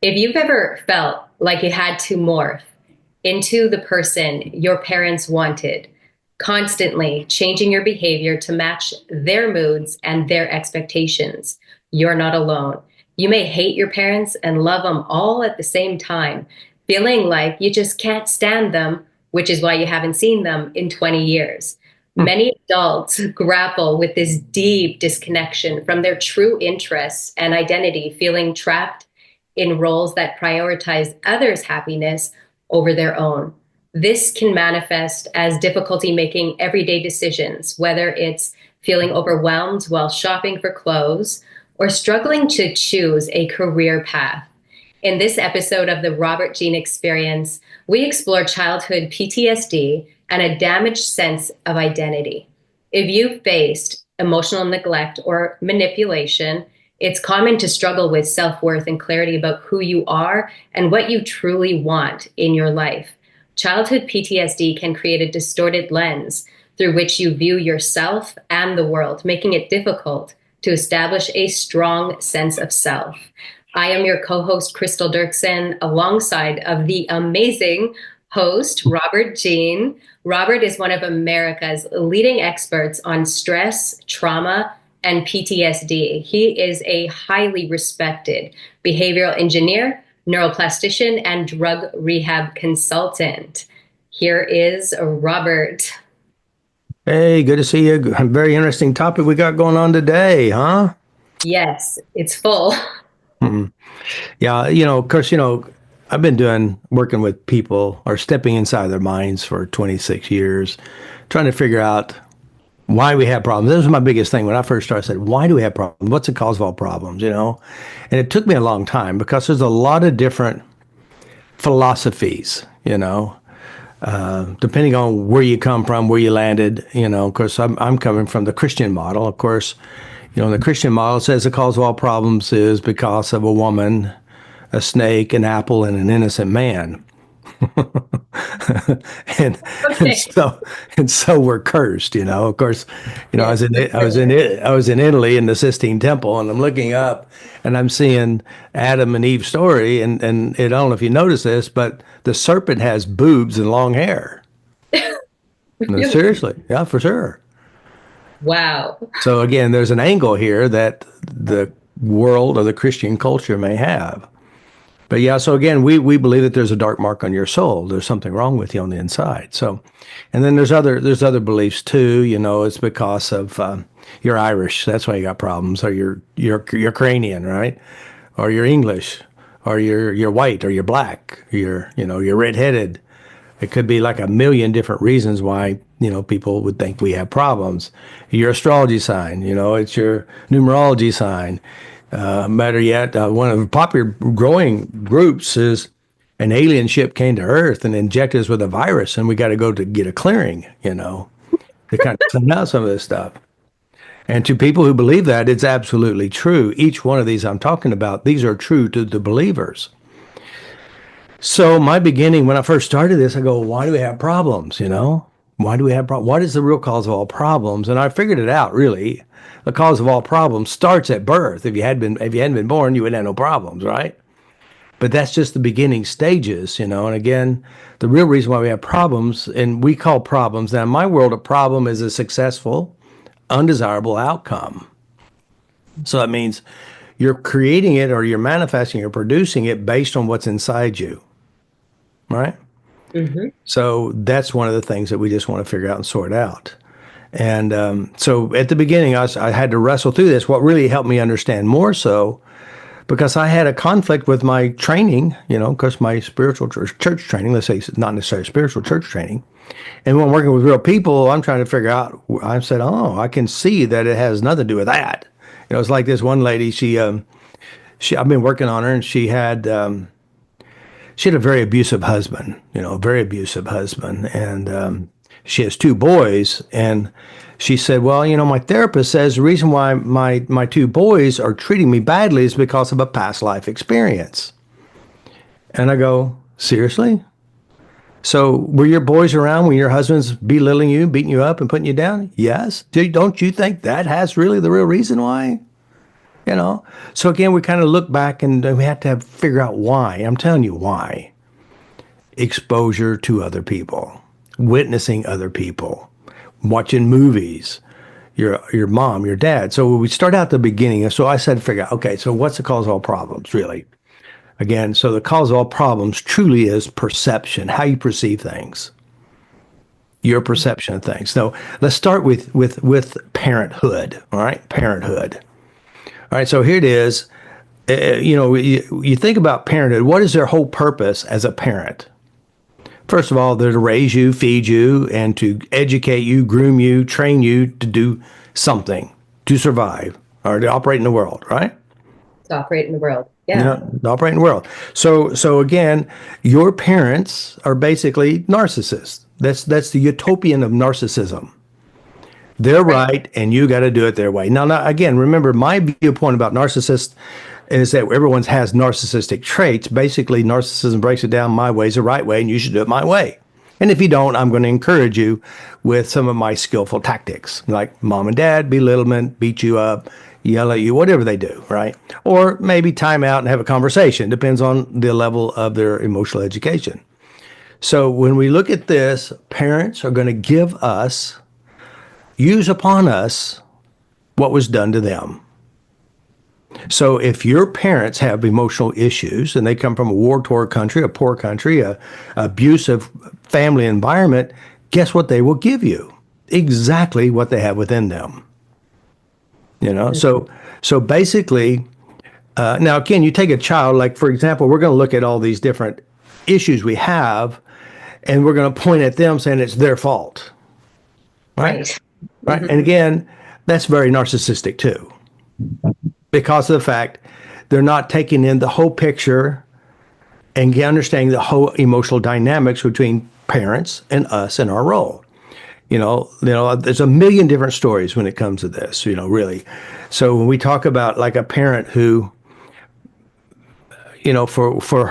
If you've ever felt like you had to morph into the person your parents wanted, constantly changing your behavior to match their moods and their expectations, you're not alone. You may hate your parents and love them all at the same time, feeling like you just can't stand them, which is why you haven't seen them in 20 years. Many adults grapple with this deep disconnection from their true interests and identity, feeling trapped in roles that prioritize others' happiness over their own. This can manifest as difficulty making everyday decisions, whether it's feeling overwhelmed while shopping for clothes or struggling to choose a career path. In this episode of the Robert Jean Experience, we explore childhood PTSD and a damaged sense of identity. If you've faced emotional neglect or manipulation, it's common to struggle with self-worth and clarity about who you are and what you truly want in your life. Childhood PTSD can create a distorted lens through which you view yourself and the world, making it difficult to establish a strong sense of self. I am your co-host, Crystal Dirksen, alongside of the amazing host, Robert Jean. Robert is one of America's leading experts on stress, trauma, and PTSD. He is a highly respected behavioral engineer, neuroplastician, and drug rehab consultant. Here is Robert. Hey, good to see you. Very interesting topic we got going on today, huh? Yes, it's full. Mhm. Yeah, of course, I've been working with people or stepping inside their minds for 26 years, trying to figure out why we have problems. This was my biggest thing when I first started. I said, why do we have problems? What's the cause of all problems, And it took me a long time because there's a lot of different philosophies, depending on where you come from, where you landed, of course, I'm coming from the Christian model. Of course, the Christian model says the cause of all problems is because of a woman, a snake, an apple, and an innocent man. and, and Okay. so and so we're cursed, Of course, Yes. I was in Italy in the Sistine Temple, and I'm looking up, and I'm seeing Adam and Eve's story, and I don't know if you notice this, but the serpent has boobs and long hair. No, Really? seriously, yeah, for sure. Wow. So again, there's an angle here that the world or the Christian culture may have. But yeah, so again, we believe that there's a dark mark on your soul. There's something wrong with you on the inside. So, and then there's other beliefs too. It's because of you're Irish, that's why you got problems, or you're Ukrainian, right? Or you're English, or you're white, or you're black, you're redheaded. It could be like a million different reasons why people would think we have problems. Your astrology sign, it's your numerology sign. Better yet, one of the popular growing groups is an alien ship came to Earth and injected us with a virus, and we got to go to get a clearing, to kind of clean out some of this stuff. And to people who believe that, it's absolutely true. Each one of these I'm talking about, these are true to the believers. So my beginning, when I first started this, I go, why do we have problems, Why do we have problems? What is the real cause of all problems? And I figured it out, really. The cause of all problems starts at birth. If you hadn't been born, you would have no problems, right? But that's just the beginning stages, And again, the real reason why we have problems, and we call problems, now in my world, a problem is a successful, undesirable outcome. So that means you're creating it or you're manifesting or producing it based on what's inside you, right? Hmm. So that's one of the things that we just want to figure out and sort out. And so at the beginning, I had to wrestle through this. What really helped me understand more so, because I had a conflict with my training, because my spiritual church training, let's say it's not necessarily spiritual church training. And when working with real people, I'm trying to figure out, I said, oh, I can see that it has nothing to do with that. It's like this one lady, I've been working on her, and she had a very abusive husband, a very abusive husband. And she has two boys. And she said, well, my therapist says the reason why my two boys are treating me badly is because of a past life experience. And I go, seriously? So were your boys around when your husband's belittling you, beating you up, and putting you down? Yes. Don't you think that has really the real reason why? you know? So again, we kind of look back and we have to figure out why. I'm telling you why. Exposure to other people, witnessing other people, watching movies, your mom, your dad. So we start out at the beginning. So I said, figure out, okay, so what's the cause of all problems, really? Again, so the cause of all problems truly is perception, how you perceive things, your perception of things. So let's start with parenthood. All right, parenthood. All right, so here it is. You think about parenthood. What is their whole purpose as a parent? First of all, they're to raise you, feed you, and to educate you, groom you, train you to do something, to survive, or to operate in the world, right? To operate in the world. Yeah. To operate in the world. So again, your parents are basically narcissists. That's the utopian of narcissism. They're right, and you got to do it their way. Now, again, remember, my viewpoint about narcissists is that everyone has narcissistic traits. Basically, narcissism breaks it down. My way is the right way, and you should do it my way. And if you don't, I'm going to encourage you with some of my skillful tactics, like mom and dad, belittlement, beat you up, yell at you, whatever they do, right? Or maybe time out and have a conversation. Depends on the level of their emotional education. So when we look at this, parents are going to use upon us what was done to them. So if your parents have emotional issues and they come from a war-torn country, a poor country, a abusive family environment, guess what they will give you? Exactly what they have within them. So basically, now again, you take a child, like for example, we're going to look at all these different issues we have, and we're going to point at them saying it's their fault. Right. Right. And again, that's very narcissistic too, because of the fact they're not taking in the whole picture and understanding the whole emotional dynamics between parents and us and our role. There's a million different stories when it comes to this, really. So when we talk about like a parent who, for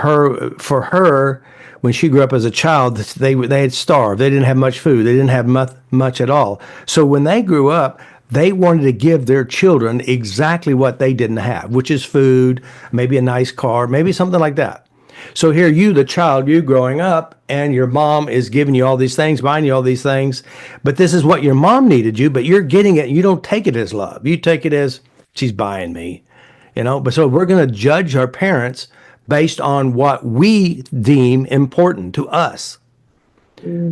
her, when she grew up as a child, they had starved. They didn't have much food. They didn't have much at all. So when they grew up, they wanted to give their children exactly what they didn't have, which is food, maybe a nice car, maybe something like that. So here you, the child, you growing up, and your mom is giving you all these things, buying you all these things, but this is what your mom needed you, but you're getting it. You don't take it as love. You take it as she's buying me, But so we're going to judge our parents based on what we deem important to us.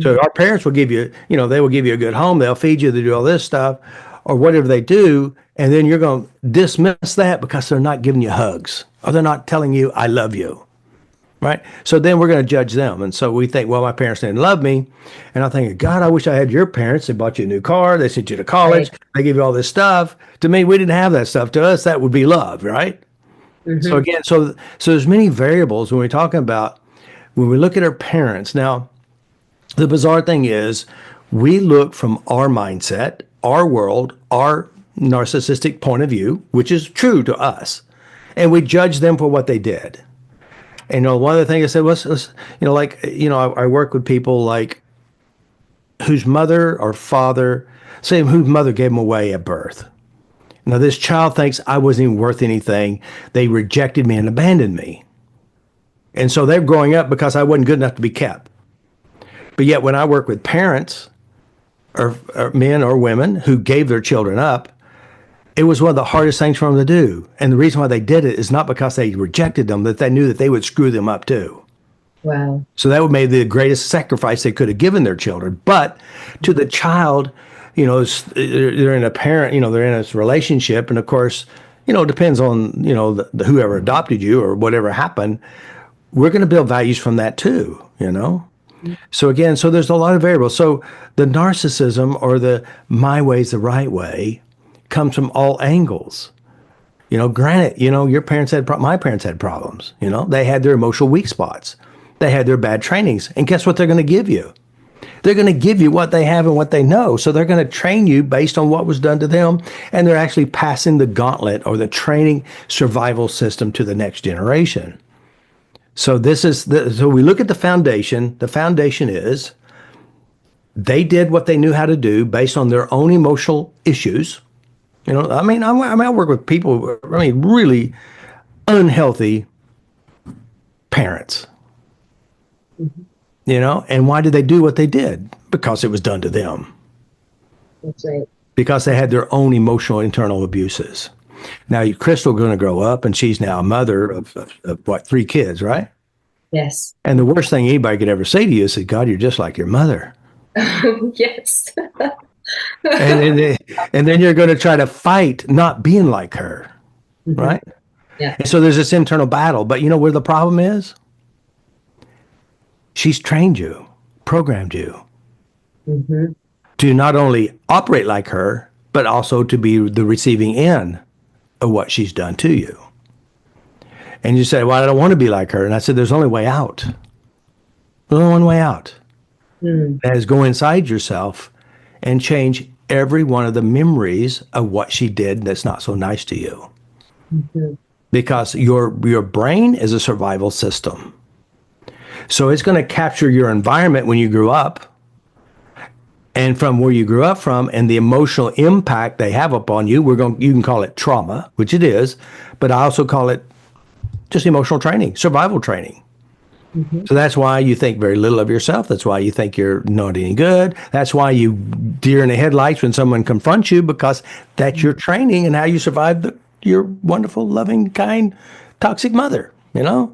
So our parents will give you, they will give you a good home. They'll feed you. They do all this stuff or whatever they do. And then you're going to dismiss that because they're not giving you hugs or they're not telling you, I love you. Right. So then we're going to judge them. And so we think, well, my parents didn't love me. And I think, God, I wish I had your parents. They bought you a new car. They sent you to college. Right. They gave you all this stuff. To me, we didn't have that stuff. To us, that would be love. Right. Mm-hmm. So again, so there's many variables when we're talking about when we look at our parents. Now, the bizarre thing is we look from our mindset, our world, our narcissistic point of view, which is true to us, and we judge them for what they did. And one of the things I said was, I work with people like whose mother or father, say whose mother gave them away at birth. Now this child thinks I wasn't even worth anything. They rejected me and abandoned me. And so they're growing up because I wasn't good enough to be kept. But yet when I work with parents or men or women who gave their children up, it was one of the hardest things for them to do. And the reason why they did it is not because they rejected them, that they knew that they would screw them up too. Wow. So that would be the greatest sacrifice they could have given their children. But to the child, they're in a parent, they're in a relationship. And of course, it depends on, whoever adopted you or whatever happened. We're going to build values from that too, So again, so there's a lot of variables. So the narcissism or the my way is the right way comes from all angles. Granted, your parents my parents had problems. They had their emotional weak spots. They had their bad trainings. And guess what they're going to give you? They're going to give you what they have and what they know. So they're going to train you based on what was done to them. And they're actually passing the gauntlet or the training survival system to the next generation. So so we look at the foundation. The foundation is they did what they knew how to do based on their own emotional issues. You know, I work with people, really unhealthy parents, Mhm. you know, and why did they do what they did? Because it was done to them, That's right. because they had their own emotional internal abuses. Now, Crystal going to grow up, and she's now a mother of what, 3 kids, right? Yes. And the worst thing anybody could ever say to you is, that, God, you're just like your mother. Yes. And then, and then you're going to try to fight not being like her, Mhm. right? Yeah. And so there's this internal battle. But you know where the problem is? She's trained you, programmed you Hmm. to not only operate like her, but also to be the receiving end of what she's done to you. And you say, well, I don't want to be like her. And I said, there's only way out. There's only one way out. Mm. That is, go inside yourself and change every one of the memories of what she did that's not so nice to you. Mhm. Because your brain is a survival system. So it's going to capture your environment when you grew up, and from where you grew up from, and the emotional impact they have upon you. You can call it trauma, which it is, but I also call it just emotional training, survival training. Mhm. So that's why you think very little of yourself. That's why you think you're not any good. That's why you deer in the headlights when someone confronts you, because that's your training and how you survive your wonderful, loving, kind, toxic mother, you know?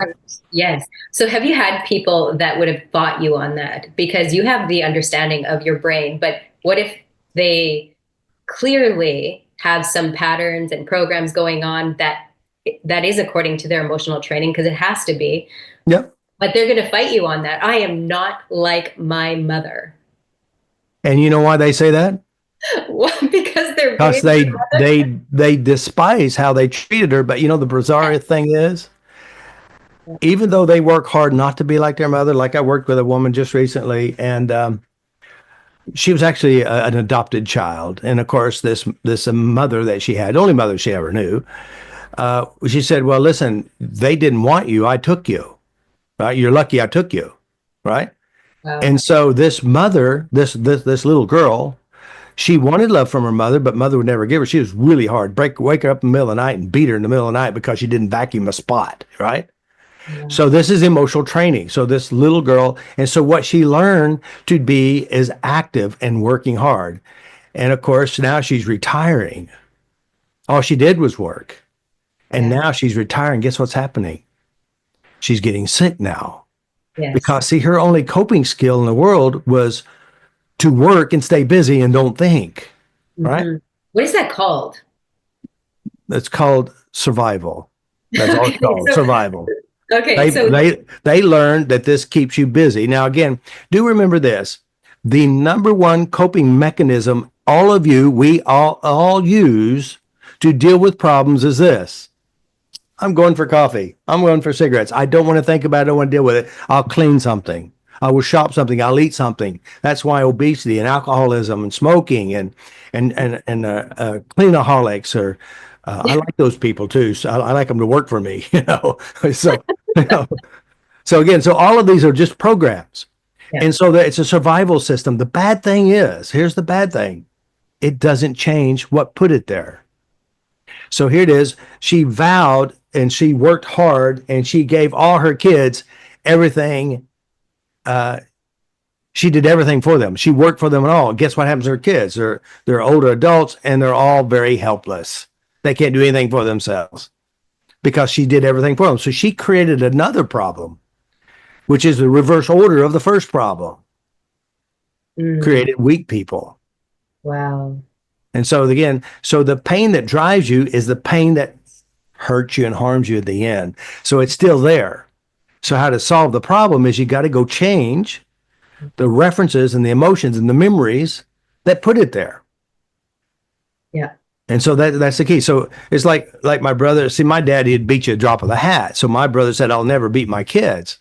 Yes. So have you had people that would have fought you on that? Because you have the understanding of your brain, but what if they clearly have some patterns and programs going on that is according to their emotional training, because it has to be, Yep. but they're going to fight you on that. I am not like my mother. And you know why they say that? Because they're Because being they despise how they treated her. But you know the bizarre thing is, even though they work hard not to be like their mother, like I worked with a woman just recently, and she was actually an adopted child, and of course this mother that she had, only mother she ever knew, she said, "Well, listen, they didn't want you. I took you. Right? You're lucky I took you, right?" wow. And so this mother, this little girl, she wanted love from her mother, but mother would never give her. She was really hard. Wake her up in the middle of the night and beat her in the middle of the night because she didn't vacuum a spot, right? Yeah. So this is emotional training. So this little girl, and so what she learned to be is active and working hard. And of course, now she's retiring. All she did was work. And Yeah. now she's retiring. Guess what's happening? She's getting sick now. Yes. Because see, her only coping skill in the world was to work and stay busy and don't think, right? Hmm. What is that called? That's called survival. That's all it's Okay, called, so survival. okay, They so they they learned that this keeps you busy. Now again, do remember this. The number one coping mechanism all of you, we all use to deal with problems is this. I'm going for coffee. I'm going for cigarettes. I don't want to think about it. I don't want to deal with it. I'll clean something. I will shop something. I'll eat something. That's why obesity and alcoholism and smoking and cleanaholics are. I like those people too. So I like them to work for me. You know. So you know, so again, so all of these are just programs, yeah. and so it's a survival system. The bad thing is, here's the bad thing: it doesn't change what put it there. So here it is. She vowed and she worked hard and she gave all her kids everything. Uh, she did everything for them. She worked for them and all. Guess what happens to her kids? They're older adults and they're all very helpless. They can't do anything for themselves because she did everything for them. So she created another problem, which is the reverse order of the first problem. Mm, Created weak people. wow. And so again, so the pain that drives you is the pain that hurts you and harms you at the end. So it's still there. So how to solve the problem is you got to go change the references and the emotions and the memories that put it there. Yeah. And so that's the key. So it's like my brother. See, my dad, he'd beat you a drop of the hat. So my brother said, "I'll never beat my kids."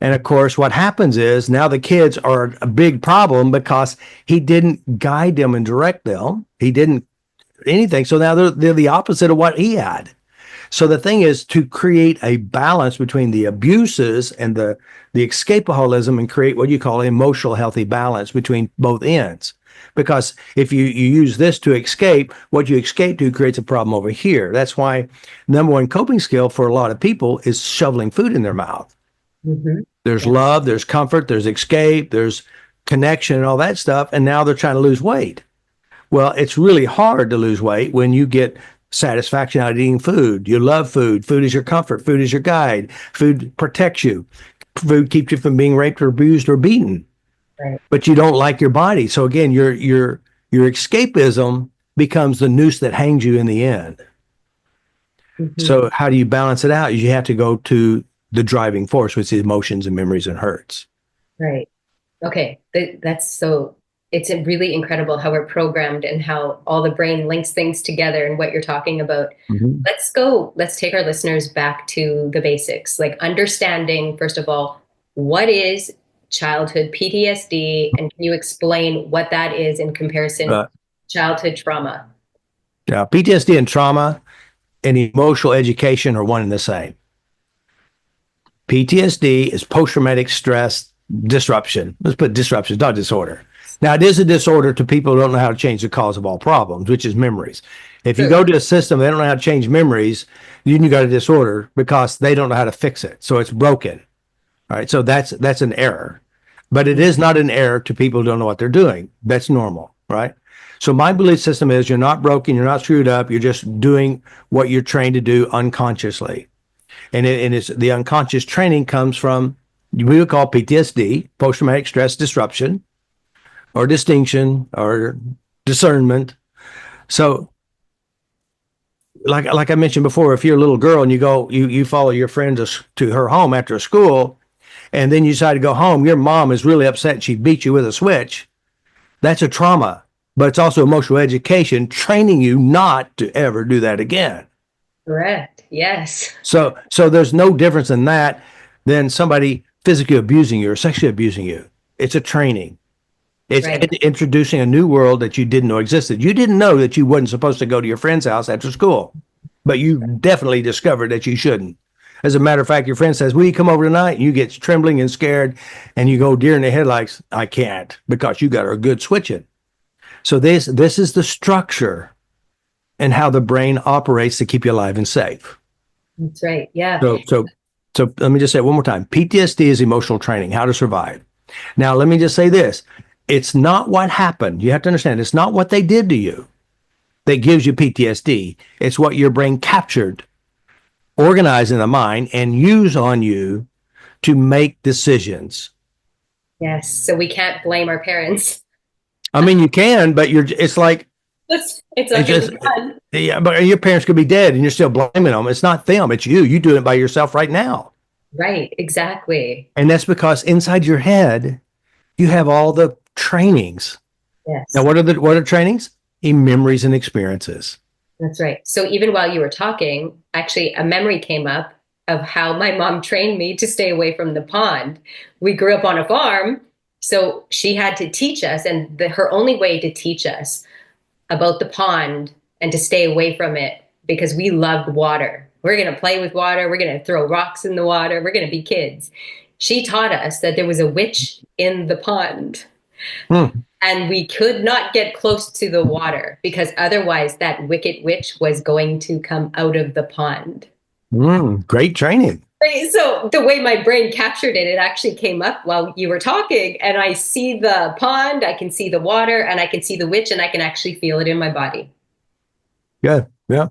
And of course, what happens is now the kids are a big problem because he didn't guide them and direct them. He didn't anything. So now they're the opposite of what he had. So the thing is to create a balance between the abuses and the escapaholism and create what you call emotional healthy balance between both ends. Because if you use this to escape, what you escape to creates a problem over here. That's why number one coping skill for a lot of people is shoveling food in their mouth. Mm-hmm. There's Yes. love, there's comfort, there's escape, there's connection and all that stuff. And now they're trying to lose weight. Well, it's really hard to lose weight when you get satisfaction out of eating food. You love food. Food is your comfort. Food is your guide. Food protects you. Food keeps you from being raped or abused or beaten. Right. But you don't like your body. So again, your escapism becomes the noose that hangs you in the end. Mm-hmm. So how do you balance it out? You have to go to the driving force, which is emotions and memories and hurts. Right. Okay. That's so, it's really incredible how we're programmed and how all the brain links things together and what you're talking about. Mm-hmm. Let's take our listeners back to the basics, like understanding, first of all, what is childhood PTSD, and can you explain what that is in comparison to childhood trauma? Yeah, PTSD and trauma and emotional education are one and the same. PTSD is post-traumatic stress disruption. Let's put disruption, not disorder. Now, it is a disorder to people who don't know how to change the cause of all problems, which is memories. If you go to a system, they don't know how to change memories, then you got a disorder because they don't know how to fix it. So it's broken. All right. So that's an error. But it is not an error to people who don't know what they're doing. That's normal, right? So my belief system is you're not broken, you're not screwed up, you're just doing what you're trained to do unconsciously. And it's the unconscious training comes from, we would call PTSD, post-traumatic stress disruption, or distinction, or discernment. So like I mentioned before, if you're a little girl and you follow your friend to her home after school, and then you decide to go home, your mom is really upset, she beat you with a switch. That's a trauma, but it's also emotional education training you not to ever do that again. Correct. Yes. So there's no difference in that than somebody physically abusing you or sexually abusing you. It's a training. It's introducing a new world that you didn't know existed. You didn't know that you wasn't supposed to go to your friend's house after school, but you definitely discovered that you shouldn't. As a matter of fact, your friend says, will you come over tonight? And you get trembling and scared and you go deer in the headlights. I can't, because you got a good switching. So this is the structure and how the brain operates to keep you alive and safe. That's right. Yeah. So let me just say it one more time. PTSD is emotional training, how to survive. Now, let me just say this. It's not what happened. You have to understand, it's not what they did to you that gives you PTSD. It's what your brain captured, organized in the mind, and use on you to make decisions. Yes. So we can't blame our parents. I mean, you can, but it's like, it's not just fun. Yeah, but your parents could be dead and you're still blaming them. It's not them, it's you. You do it by yourself right now. Right, exactly. And that's because inside your head, you have all the trainings. Yes. Now, what are trainings? Memories and experiences. That's right. So even while you were talking, actually a memory came up of how my mom trained me to stay away from the pond. We grew up on a farm, so she had to teach us, and her only way to teach us about the pond and to stay away from it, because we loved water. We're going to play with water. We're going to throw rocks in the water. We're going to be kids. She taught us that there was a witch in the pond. And we could not get close to the water because otherwise that wicked witch was going to come out of the pond. Great training. So the way my brain captured it, it actually came up while you were talking, and I see the pond, I can see the water, and I can see the witch, and I can actually feel it in my body. Yeah. Yeah.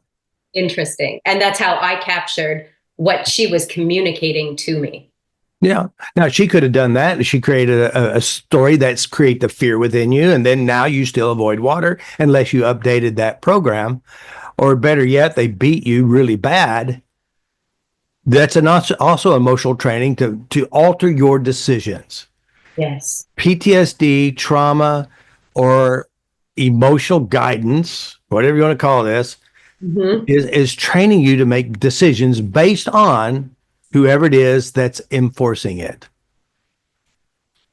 Interesting. And that's how I captured what she was communicating to me. Yeah. Now, she could have done that. She created a story that's create the fear within you. And then now you still avoid water unless you updated that program. Or better yet, they beat you really bad. That's also emotional training to alter your decisions. Yes. PTSD, trauma, or emotional guidance, whatever you want to call this, is training you to make decisions based on whoever it is that's enforcing it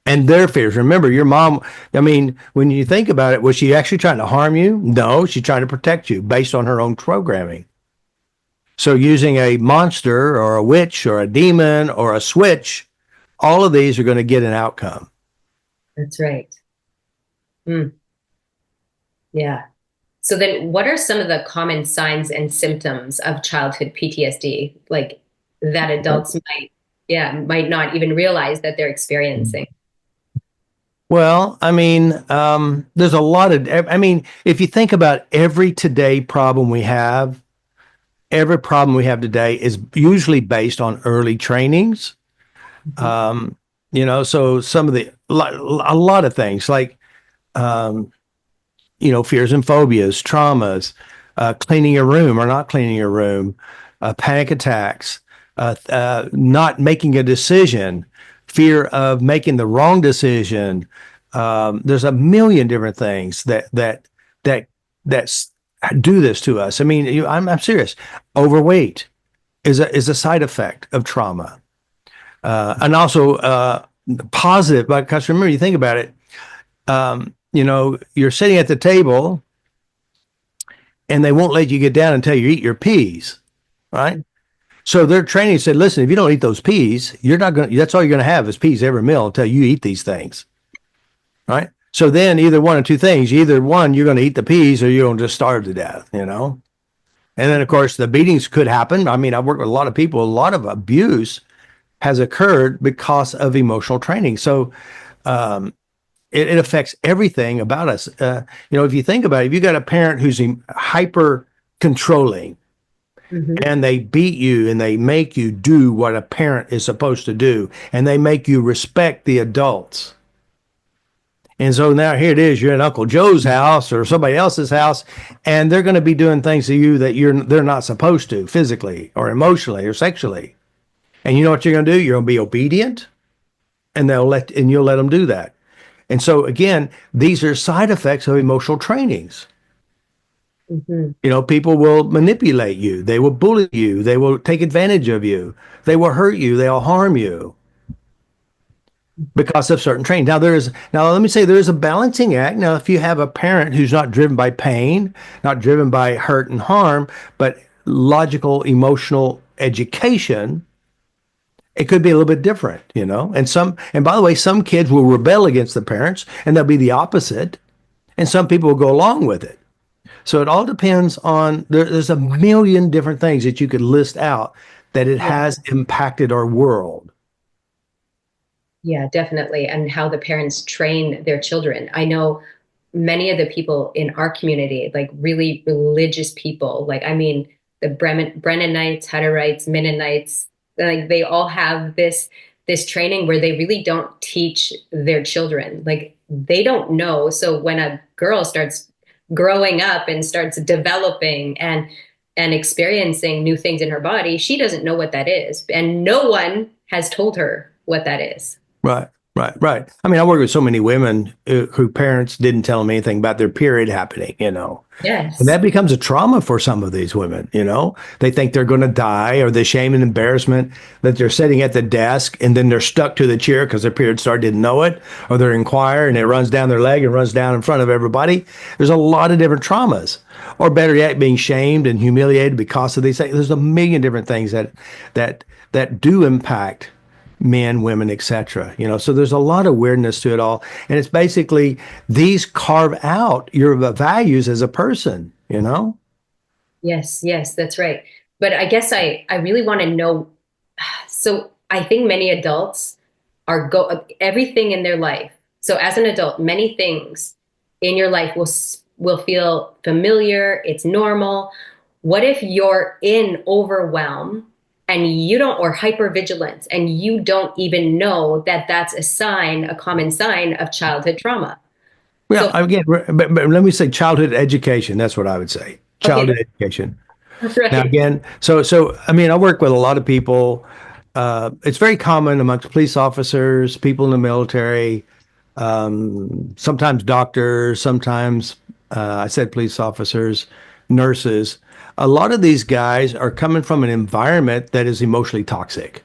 and their fears. Remember, your mom, I mean, when you think about it, was she actually trying to harm you? No, she's trying to protect you based on her own programming. So using a monster or a witch or a demon or a switch, all of these are going to get an outcome. That's right. Yeah. So then what are some of the common signs and symptoms of childhood PTSD, like that adults might, yeah, might not even realize that they're experiencing? Well, I mean, there's a lot of, I mean, if you think about every today problem we have, every problem we have today is usually based on early trainings. Mhm. Um, so some of a lot of things like, um, fears and phobias, traumas, cleaning your room or not cleaning your room, panic attacks, not making a decision, fear of making the wrong decision. There's a million different things that that's do this to us. I mean, I'm serious. Overweight is a side effect of trauma, and also positive. Because remember, you think about it. You're sitting at the table and they won't let you get down until you eat your peas, right? So their training said, listen, if you don't eat those peas, you're not going to, that's all you're going to have is peas every meal until you eat these things, right? So then either one of two things, either one, you're going to eat the peas or you're going to just starve to death, And then, of course, the beatings could happen. I mean, I've worked with a lot of people, a lot of abuse has occurred because of emotional training. So, um, it affects everything about us. If you think about it, if you got a parent who's hyper controlling Mhm. and they beat you and they make you do what a parent is supposed to do and they make you respect the adults. And so now here it is, you're in Uncle Joe's house or somebody else's house, and they're going to be doing things to you that they're not supposed to physically or emotionally or sexually. And you know what you're going to do? You're going to be obedient and you'll let them do that. And so again, these are side effects of emotional trainings. Mhm. People will manipulate you, they will bully you, they will take advantage of you, they will hurt you, they'll harm you because of certain training. Now let me say there is a balancing act. Now, if you have a parent who's not driven by pain, not driven by hurt and harm, but logical, emotional education, it could be a little bit different. And by the way, some kids will rebel against the parents and they'll be the opposite. And some people will go along with it. So it all depends on there's a million different things that you could list out that it Yeah. has impacted our world. Yeah, definitely. And how the parents train their children. I know many of the people in our community, like really religious people, like, I mean, the Brennanites, Hutterites, Mennonites, like they all have this training where they really don't teach their children. Like they don't know. So when a girl starts growing up and starts developing and experiencing new things in her body, she doesn't know what that is. And no one has told her what that is. Right, right. I mean, I work with so many women who parents didn't tell them anything about their period happening. And Yes. that becomes a trauma for some of these women. They think they're going to die or the shame and embarrassment that they're sitting at the desk and then they're stuck to the chair because their period started, didn't know it, or they're in choir and it runs down their leg and runs down in front of everybody. There's a lot of different traumas. Or better yet, being shamed and humiliated because of these things. There's a million different things that do impact men, women, etc. So there's a lot of weirdness to it all, and it's basically these carve out your values as a person. Yes, yes, that's right. But I guess I really want to know. So I think many adults are go everything in their life. So as an adult, many things in your life will feel familiar. It's normal. What if you're in overwhelm and you don't, or hypervigilance, and you don't even know that that's a sign, a common sign of childhood trauma? Well, So again, but let me say childhood education. That's what I would say. okay, Childhood education. Now, right. again, so I mean, I work with a lot of people. It's very common amongst police officers, people in the military, sometimes doctors, sometimes I said police officers, nurses. A lot of these guys are coming from an environment that is emotionally toxic.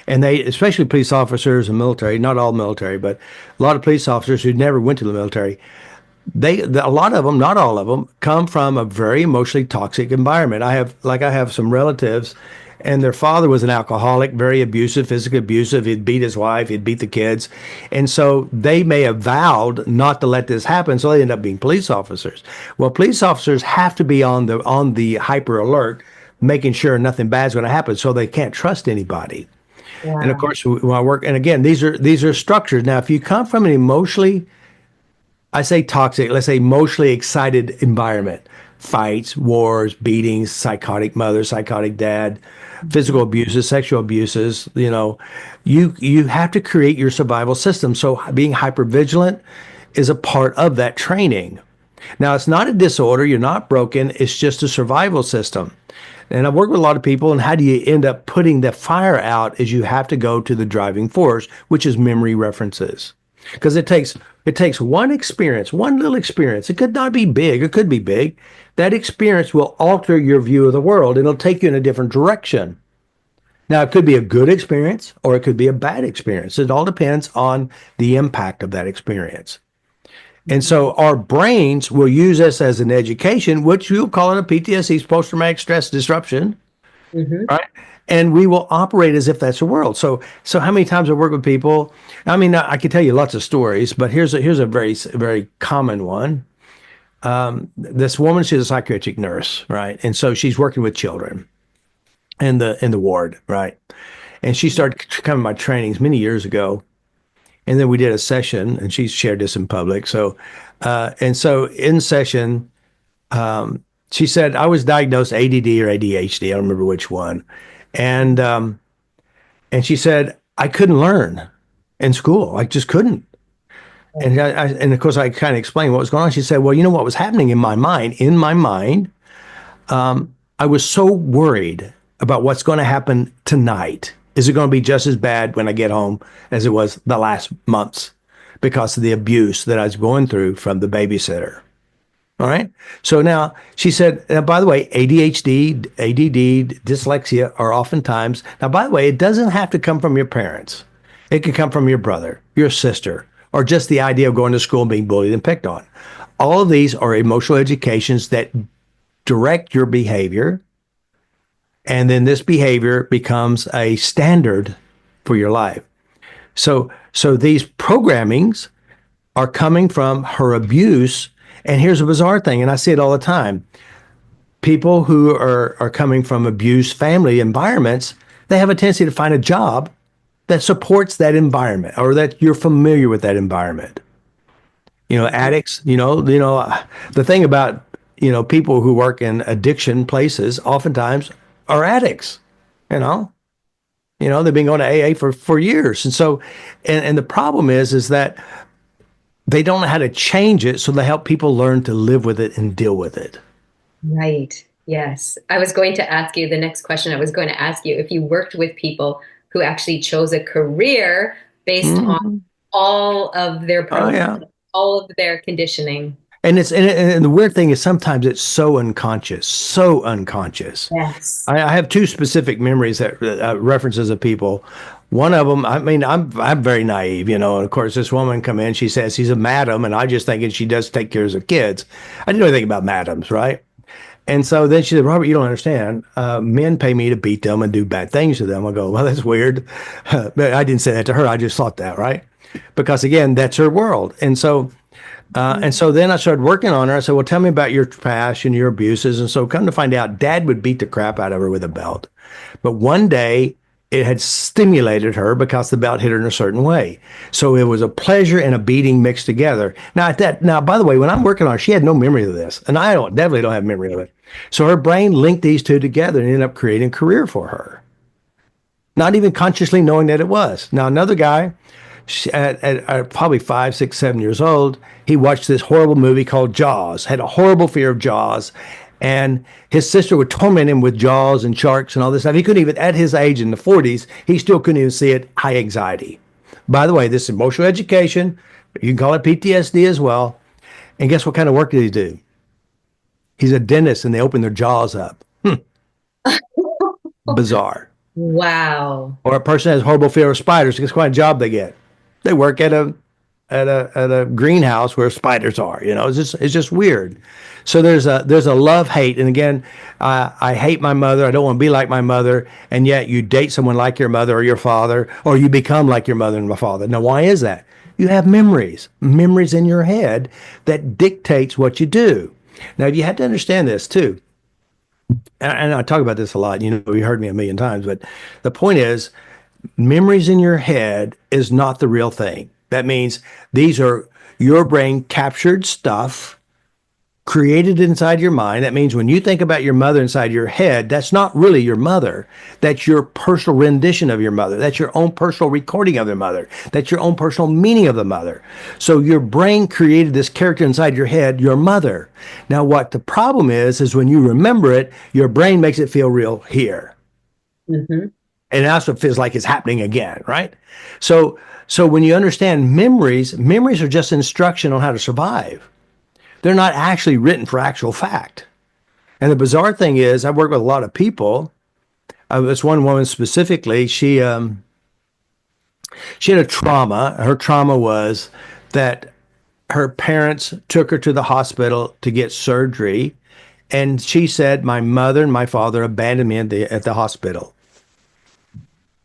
And they, especially police officers and military, not all military, but a lot of police officers who never went to the military, a lot of them, not all of them, come from a very emotionally toxic environment. I have some relatives and their father was an alcoholic, very abusive, physically abusive. He'd beat his wife, he'd beat the kids. And so they may have vowed not to let this happen, so they end up being police officers. Well, police officers have to be on the hyper alert, making sure nothing bad's going to happen, so they can't trust anybody. And of Wow. course, when I work, and again, these are structures. Now, if you come from an emotionally, I say toxic, let's say emotionally excited environment, fights, wars, beatings, psychotic mother, psychotic dad, physical abuses, sexual abuses, you have to create your survival system. So being hyper vigilant is a part of that training. Now, it's not a disorder, you're not broken, it's just a survival system. And I've worked with a lot of people, and how do you end up putting the fire out is you have to go to the driving force, which is memory references. Because it takes one experience, one little experience. It could not be big, it could be big. That experience will alter your view of the world. It'll take you in a different direction. Now, it could be a good experience or it could be a bad experience. It all depends on the impact of that experience. And so our brains will use this as an education, which you'll call it a PTSD, post-traumatic stress disruption, Hmm. right? And we will operate as if that's the world. So how many times I work with people? I mean, I could tell you lots of stories, but here's a very common one. This woman, she's a psychiatric nurse, right? And so she's working with children in the ward, right? And she started coming to my trainings many years ago. And then we did a session, and she shared this in public. So in session, she said I was diagnosed ADD or ADHD. I don't remember which one. And and she said I couldn't learn in school. I just couldn't. And of course I kind of explained what was going on. She said, "Well, you know what was happening in my mind? In my mind, I was so worried about what's going to happen tonight. Is it going to be just as bad when I get home as it was the last months because of the abuse that I was going through from the babysitter?" All right. So now she said, by the way, ADHD, ADD, dyslexia are oftentimes, now, by the way, it doesn't have to come from your parents. It can come from your brother, your sister, or just the idea of going to school and being bullied and picked on. All of these are emotional educations that direct your behavior. And then this behavior becomes a standard for your life. So these programmings are coming from her abuse. And here's a bizarre thing, and I see it all the time. People who are coming from abused family environments, they have a tendency to find a job that supports that environment or that you're familiar with that environment. Addicts, the thing about, people who work in addiction places oftentimes are addicts, you know. They've been going to AA for years. And so, and the problem is that they don't know how to change it, so they help people learn to live with it and deal with it. Right. Yes. I was going to ask you the next question. I was going to ask you if you worked with people who actually chose a career based on Mhm. all of their Oh yeah. programs, all of their conditioning. And the weird thing is sometimes it's so unconscious, so unconscious. Yes. I have two specific memories that references of people. One of them, I mean, I'm very naive, and of course, this woman come in, she says she's a madam, and I just thinking she does take care of her kids. I didn't know anything about madams, right? And so then she said, "Robert, you don't understand. Men pay me to beat them and do bad things to them." I go, "Well, that's weird," but I didn't say that to her. I just thought that, right? Because again, that's her world, and so then I started working on her. I said, "Well, tell me about your past and your abuses." And so come to find out, Dad would beat the crap out of her with a belt. But one day it had stimulated her because the belt hit her in a certain way. So it was a pleasure and a beating mixed together. Now, by the way, when I'm working on her, she had no memory of this. And I definitely don't have memory of it. So her brain linked these two together and ended up creating a career for her, not even consciously knowing that it was. Now, another guy, at probably 5, 6, 7 years old, he watched this horrible movie called Jaws, had a horrible fear of Jaws. And his sister would torment him with Jaws and sharks and all this stuff. He couldn't even, at his age in the 40s, he still couldn't even see it. High anxiety. By the way, this emotional education, you can call it PTSD as well. And guess what kind of work did he do? He's a dentist and they open their jaws up. Bizarre. Wow. Or a person has horrible fear of spiders. Guess what kind of job they get? They work at a at a greenhouse where spiders are. It's just weird. So there's a love hate, and again, I hate my mother. I don't want to be like my mother, and yet you date someone like your mother or your father, or you become like your mother and my father. Now, why is that? You have memories in your head that dictates what you do. Now, you have to understand this too, and I talk about this a lot. You heard me a million times, but the point is, memories in your head is not the real thing. That means these are your brain captured stuff created inside your mind. That means when you think about your mother inside your head, that's not really your mother. That's your personal rendition of your mother. That's your own personal recording of their mother. That's your own personal meaning of the mother. So your brain created this character inside your head, your mother. Now, what the problem is when you remember it, your brain makes it feel real here. Mm-hmm. And it also feels like it's happening again, right? So when you understand memories are just instruction on how to survive. They're not actually written for actual fact. And the bizarre thing is, I work with a lot of people. This one woman specifically, she had a trauma. Her trauma was that her parents took her to the hospital to get surgery, and she said, "My mother and my father abandoned me at the hospital."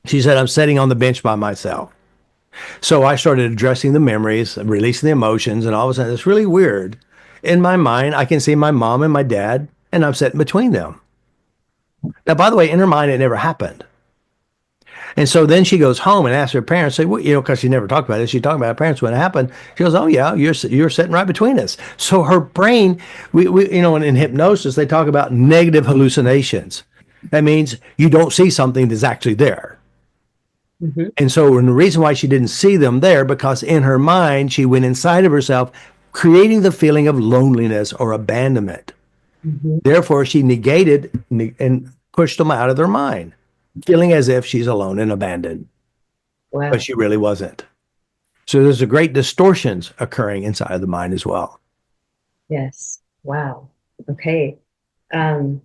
She said, "I'm sitting on the bench by myself." So I started addressing the memories, releasing the emotions, and all of a sudden, it's really weird. In my mind, I can see my mom and my dad, and I'm sitting between them. Now, by the way, in her mind, it never happened. And so then she goes home and asks her parents, say, well, because she never talked about it. She talked about her parents when it happened. She goes, "Oh yeah, you're sitting right between us." So her brain, in hypnosis, they talk about negative hallucinations. That means you don't see something that's actually there. Mm-hmm. And so, and the reason why she didn't see them there, because in her mind, she went inside of herself, creating the feeling of loneliness or abandonment. Mm-hmm. Therefore, she negated and pushed them out of their mind, feeling as if she's alone and abandoned, Wow. but she really wasn't. So there's a great distortions occurring inside of the mind as well. Yes. Wow. Okay. I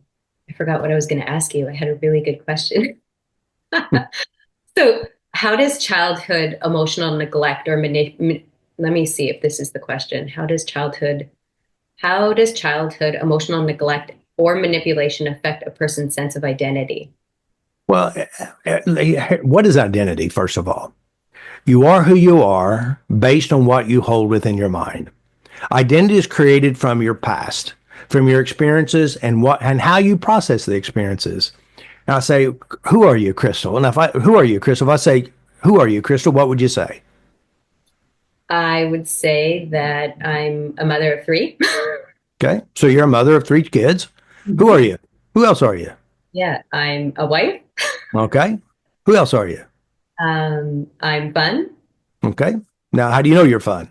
forgot what I was going to ask you. I had a really good question. So, how does childhood emotional neglect or let me see if this is the question. How does childhood emotional neglect or manipulation affect a person's sense of identity? Well, what is identity, first of all? You are who you are based on what you hold within your mind. Identity is created from your past, from your experiences and how you process the experiences. And I say, "Who are you, Crystal?" And who are you, Crystal? If I say, "Who are you, Crystal?" What would you say? I would say that I'm a mother of three. Okay. So you're a mother of three kids. Who Mhm. are you? Who else are you? Yeah, I'm a wife. Okay. Who else are you? I'm fun, Okay. Now, how do you know you're fun?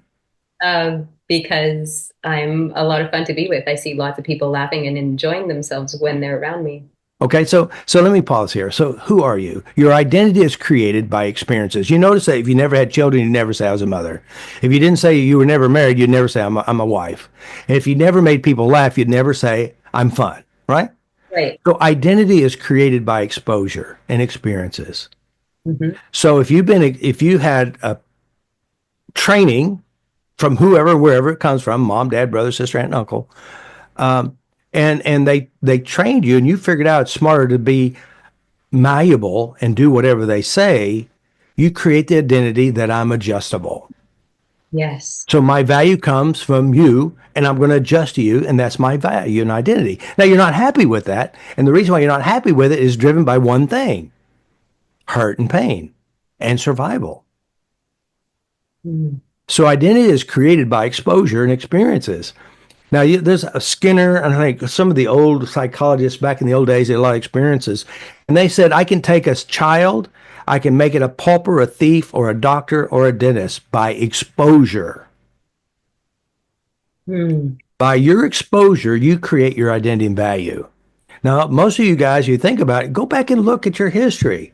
because I'm a lot of fun to be with. I see lots of people laughing and enjoying themselves when they're around me. Okay, so let me pause here. So who are you? Your identity is created by experiences. You notice that if you never had children, you never say I was a mother. If you didn't say you were never married, you'd never say I'm a wife. And if you never made people laugh, you'd never say I'm fun, right? Right. So identity is created by exposure and experiences. Mm-hmm. So if you had a training from whoever, wherever it comes from, mom, dad, brother, sister, aunt, and uncle, and they trained you, and you figured out it's smarter to be malleable and do whatever they say, you create the identity that I'm adjustable. Yes. So my value comes from you, and I'm going to adjust to you, and that's my value and identity. Now, you're not happy with that, and the reason why you're not happy with it is driven by one thing: hurt and pain and survival. Mm. So identity is created by exposure and experiences. Now, there's a Skinner, and I think some of the old psychologists back in the old days had a lot of experiences, and they said, I can take a child, I can make it a pauper, a thief, or a doctor, or a dentist by exposure. Mm. By your exposure, you create your identity and value. Now, most of you guys, you think about it, go back and look at your history.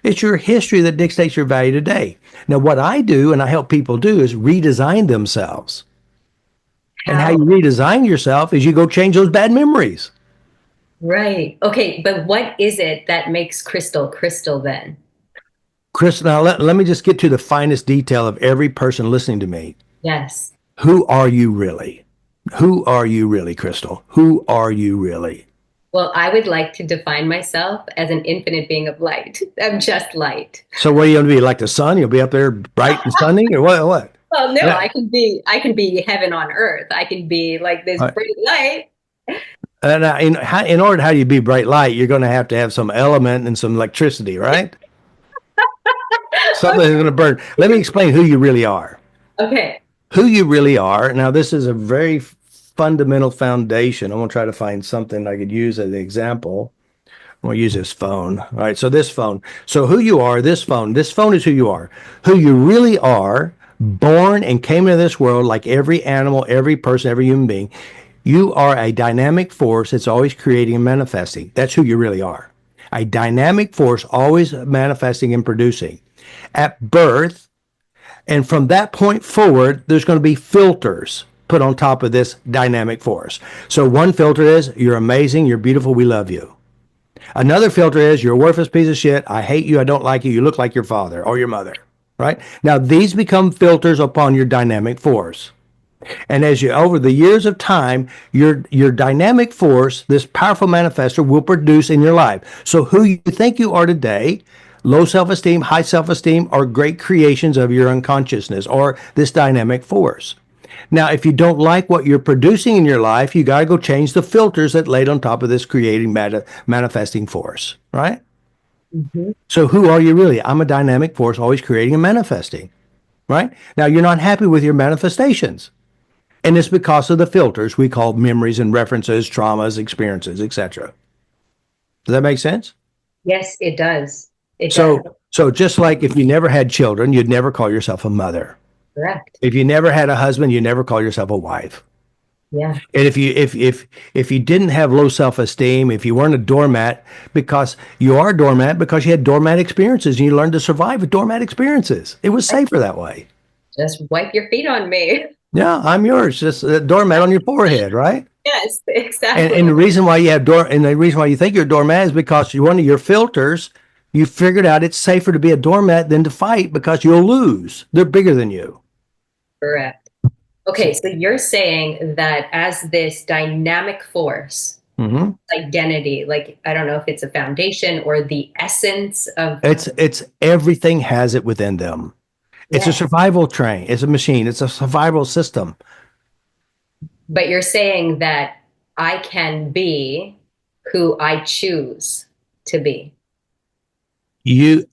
It's your history that dictates your value today. Now, what I do and I help people do is redesign themselves. And how you How? redesign yourself is you go change those bad memories. Right. Okay, but what is it that makes Crystal Crystal then? Chris, now let me just get to the finest detail of every person listening to me. Yes. Who are you really? Who are you really, Crystal? Who are you really? Well, I would like to define myself as an infinite being of light. I'm just light. So what are you going to be, like the sun? You'll be up there bright and sunny, or what? What? Well, no, Yeah. I can be heaven on earth. I can be like this All right. bright light. And in order how you be bright light, you're going to have some element and some electricity, right? Something is going to burn. Let me explain who you really are. Okay. Who you really are. Now, this is a very fundamental foundation. I'm going to try to find something I could use as an example. I'm going to use this phone. All right. So this phone. So who you are, this phone is who you are. Who you really are, born and came into this world like every animal, every person, every human being. You are a dynamic force that's always creating and manifesting. That's who you really are. A dynamic force always manifesting and producing. At birth, and from that point forward, there's going to be filters put on top of this dynamic force. So one filter is, you're amazing, you're beautiful, we love you. Another filter is, you're a worthless piece of shit, I hate you, I don't like you, you look like your father or your mother, right? Now, these become filters upon your dynamic force. And as you, over the years of time, your dynamic force, this powerful manifestor, will produce in your life. So who you think you are today, low self-esteem, high self-esteem, are great creations of your unconsciousness or this dynamic force. Now, if you don't like what you're producing in your life, you got to go change the filters that laid on top of this creating manifesting force, right? Mm-hmm. So who are you really? I'm a dynamic force always creating and manifesting, right? Now, you're not happy with your manifestations. And it's because of the filters we call memories and references, traumas, experiences, etc. Does that make sense? Yes, it does. It does. So just like if you never had children, you'd never call yourself a mother. Correct. If you never had a husband, you never call yourself a wife. Yeah. And if you didn't have low self-esteem, if you weren't a doormat, because you are a doormat because you had doormat experiences and you learned to survive with doormat experiences. It was safer that way. Just wipe your feet on me. Yeah, I'm yours. Just a doormat on your forehead, right? Yes, exactly. And the reason why you have and the reason why you think you're a doormat is because one of your filters, you figured out it's safer to be a doormat than to fight because you'll lose. They're bigger than you. Correct. Okay, so you're saying that as this dynamic force, identity, like I don't know if it's a foundation or the essence of It's everything has it within them. It's a survival train. It's a machine. It's a survival system. But you're saying that I can be who I choose to be. You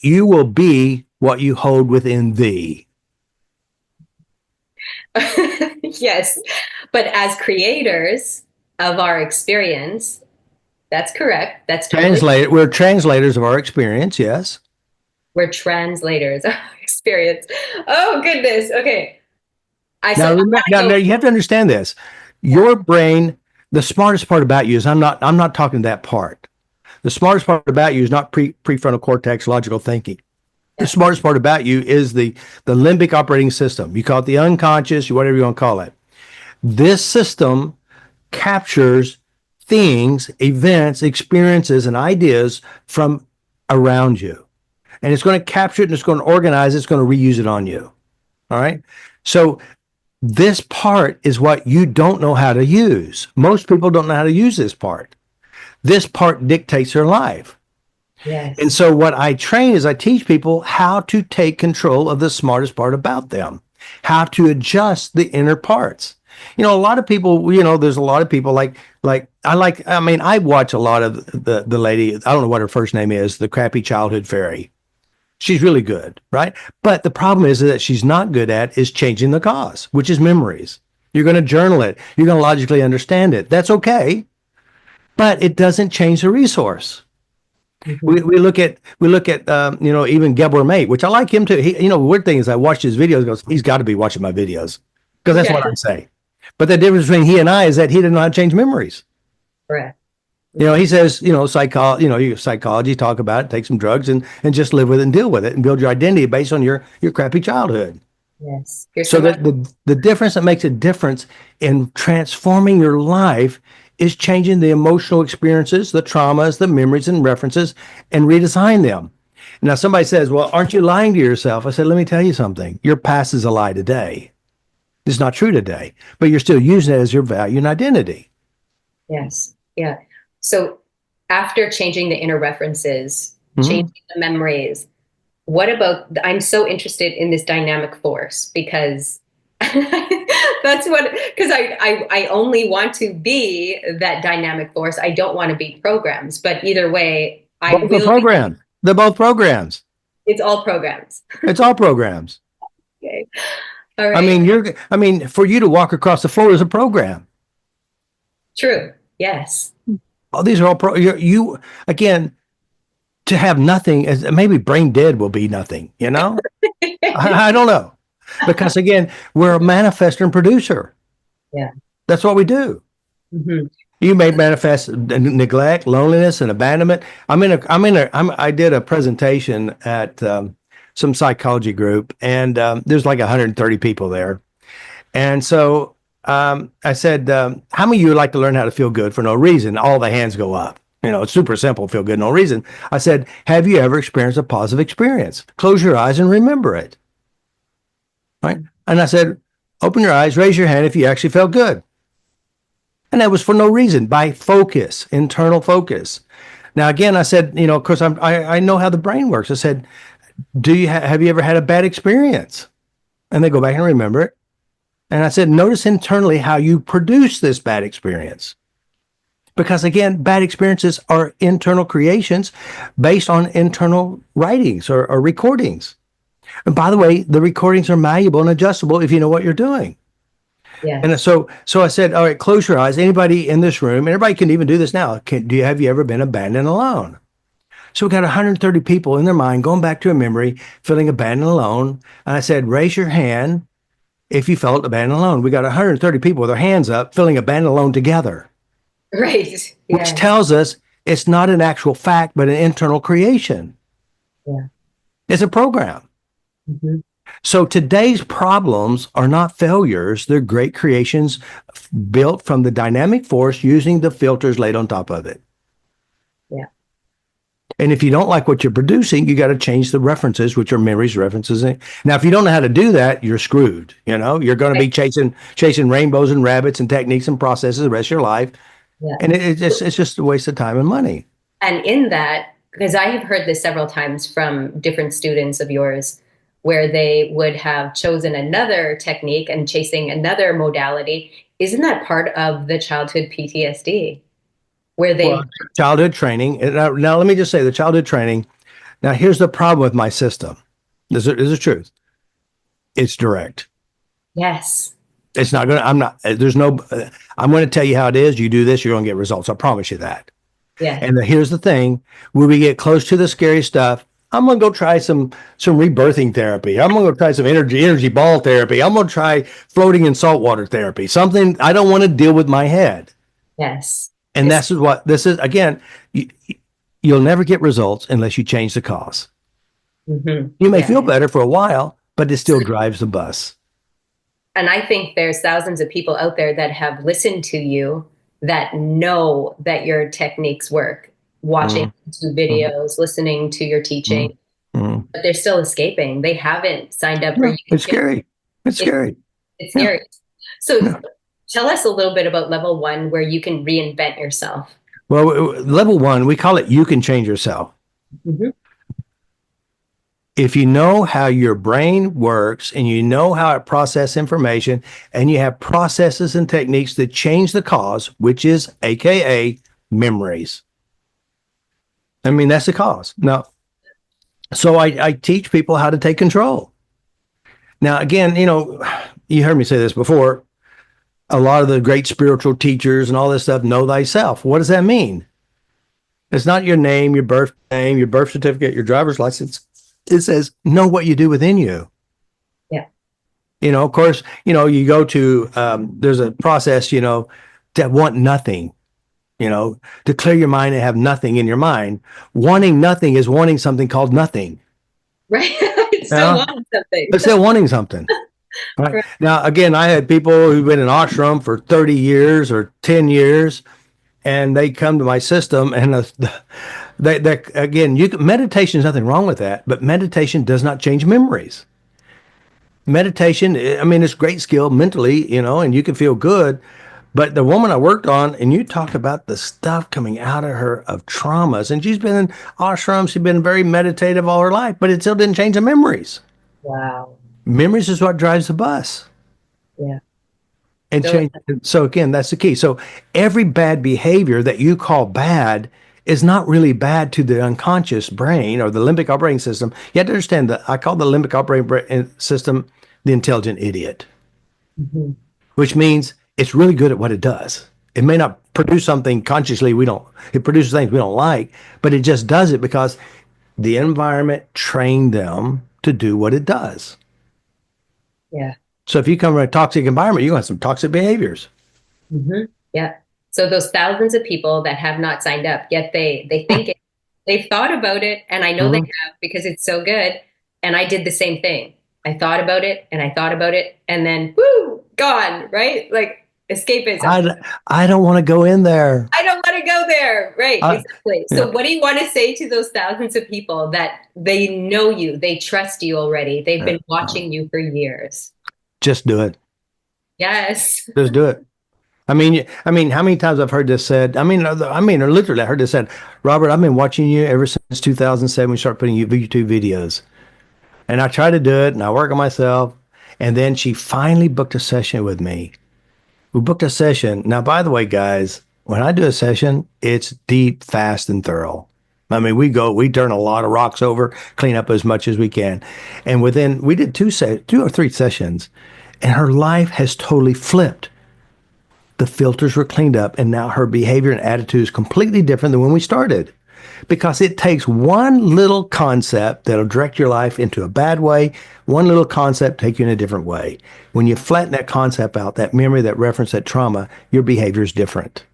will be what you hold within thee. Yes. But as creators of our experience, that's correct. That's totally We're translators of our experience, yes. We're translators of our experience. Oh goodness. Okay. Now you have to understand this. Your brain, the smartest part about you is I'm not talking that part. The smartest part about you is not prefrontal cortex logical thinking. The smartest part about you is the limbic operating system. You call it the unconscious, whatever you want to call it. This system captures things, events, experiences, and ideas from around you. And it's going to capture it and it's going to organize it. It's going to reuse it on you. All right. So this part is what you don't know how to use. Most people don't know how to use this part. This part dictates their life. Yes. And so what I train is I teach people how to take control of the smartest part about them, how to adjust the inner parts. A lot of people, there's a lot of people I watch a lot of the lady, I don't know what her first name is, the crappy childhood fairy. She's really good, right? But the problem is that she's not good at is changing the cause, which is memories. You're going to journal it. You're going to logically understand it. That's okay. But it doesn't change the resource. Mm-hmm. We look at even Gabor Mate, which I like him too. The weird thing is I watched his videos, goes, he's got to be watching my videos because that's what I say. But the difference between he and I is that he didn't know how to change memories. Correct. He says, psychology, talk about it, take some drugs and just live with it and deal with it and build your identity based on your crappy childhood. Yes. So that the difference that makes a difference in transforming your life is changing the emotional experiences, the traumas, the memories and references, and redesign them. Now, somebody says, well, aren't you lying to yourself? I said, let me tell you something. Your past is a lie today. It's not true today, but you're still using it as your value and identity. Yes. Yeah. So after changing the inner references, changing the memories, what about, I'm so interested in this dynamic force because that's what, because I only want to be that dynamic force. I don't want to be programs, but either way, I Both are will programs. They're both programs. It's all programs. It's all programs. Okay. All right. I mean, for you to walk across the floor is a program. True. Yes. Oh, these are all you again, to have nothing is maybe brain dead will be nothing, you know? I don't know. Because again, we're a manifester and producer. Yeah. That's what we do. Mm-hmm. You may manifest neglect, loneliness, and abandonment. I did a presentation at some psychology group, and there's like 130 people there. And so I said, how many of you would like to learn how to feel good for no reason? All the hands go up. You know, it's super simple, feel good, no reason. I said, have you ever experienced a positive experience? Close your eyes and remember it. Right? And I said, open your eyes, raise your hand if you actually felt good. And that was for no reason, by focus, internal focus. Now, again, I said, you know, of course, I know how the brain works. I said, have you ever had a bad experience? And they go back and remember it. And I said, notice internally how you produce this bad experience. Because again, bad experiences are internal creations based on internal writings or recordings. And by the way, the recordings are malleable and adjustable if you know what you're doing. Yeah. And so I said, all right, close your eyes. Anybody in this room, everybody can even do this now. Have you ever been abandoned alone? So we got 130 people in their mind going back to a memory, feeling abandoned alone. And I said, raise your hand if you felt abandoned alone. We got 130 people with their hands up, feeling abandoned alone together. Right. Which tells us it's not an actual fact, but an internal creation. Yeah. It's a program. Mm-hmm. So today's problems are not failures. They're great creations built from the dynamic force using the filters laid on top of it. Yeah. And if you don't like what you're producing, you got to change the references, which are memories, references. Now, if you don't know how to do that, you're screwed. You know, you're going to be chasing rainbows and rabbits and techniques and processes the rest of your life. Yeah. And it's just a waste of time and money. And in that, because I have heard this several times from different students of yours, where they would have chosen another technique and chasing another modality. Isn't that part of the childhood PTSD? Where they childhood training. Now, let me just say the childhood training. Now, here's the problem with my system. This is the truth. It's direct. Yes. It's not going to, I'm going to tell you how it is. You do this, you're going to get results. I promise you that. Yeah. And here's the thing. When we get close to the scary stuff, I'm going to go try some rebirthing therapy. I'm going to go try some energy ball therapy. I'm going to try floating in saltwater therapy. Something I don't want to deal with my head. Yes. And this is what this is. Again, you'll never get results unless you change the cause. Mm-hmm. You may feel better for a while, but it still drives the bus. And I think there's thousands of people out there that have listened to you that know that your techniques work. Watching YouTube videos, listening to your teaching, but they're still escaping. They haven't signed up for you. It's scary. It's scary. It's scary. So tell us a little bit about level 1 where you can reinvent yourself. Well, level 1, we call it you can change yourself. Mm-hmm. If you know how your brain works and you know how it processes information and you have processes and techniques that change the cause, which is AKA memories. I mean, that's the cause. Now, so I teach people how to take control. Now, again, you know, you heard me say this before. A lot of the great spiritual teachers and all this stuff, know thyself. What does that mean? It's not your name, your birth name, your birth certificate, your driver's license. It says, know what you do within you. Yeah. You know, of course, you know, you go to, there's a process, you know, that want nothing. You know, to clear your mind and have nothing in your mind. Wanting nothing is wanting something called nothing. Right. It's still wanting something. It's still wanting something. Right. Right. Now, again, I had people who've been in ashram for 30 years or 10 years, and they come to my system, and they again, meditation is nothing wrong with that, but meditation does not change memories. Meditation, I mean, it's great skill mentally, and you can feel good. But the woman I worked on, and you talk about the stuff coming out of her of traumas, and she's been in ashrams, she's been very meditative all her life, but it still didn't change the memories. Wow. Memories is what drives the bus. Yeah. And So change. So again, that's the key. So every bad behavior that you call bad is not really bad to the unconscious brain or the limbic operating system. You have to understand that I call the limbic operating system the intelligent idiot, mhm. which means it's really good at what it does. It may not produce something consciously it produces things we don't like, but it just does it because the environment trained them to do what it does. Yeah. So if you come from a toxic environment, you're going to have some toxic behaviors. Hmm. Yeah. So those thousands of people that have not signed up, yet they think it, they've thought about it, and I know they Mhm. have because it's so good. And I did the same thing. I thought about it and I thought about it, and then woo, gone, right? Like escapism. I, I don't want to go in there. I don't want to go there. Right, I, exactly. yeah, So what do you want to say to those thousands of people that they know you, they trust you already, they've uh, been watching you for years? just do it. Yes. Just do it. I mean, how many times I've heard this said? Literally, I heard this said, Robert, I've been watching you ever since 2007. We started putting YouTube videos, and I try to do it, and I work on myself. And then she finally booked a session with me. We booked a session. Now, by the way, guys, when I do a session, it's deep, fast, and thorough. I mean, we turn a lot of rocks over, clean up as much as we can. And we did two or three sessions, and her life has totally flipped. The filters were cleaned up, and now her behavior and attitude is completely different than when we started. Because it takes one little concept that'll direct your life into a bad way, one little concept take you in a different way. When you flatten that concept out, that memory, that reference, that trauma, your behavior is different.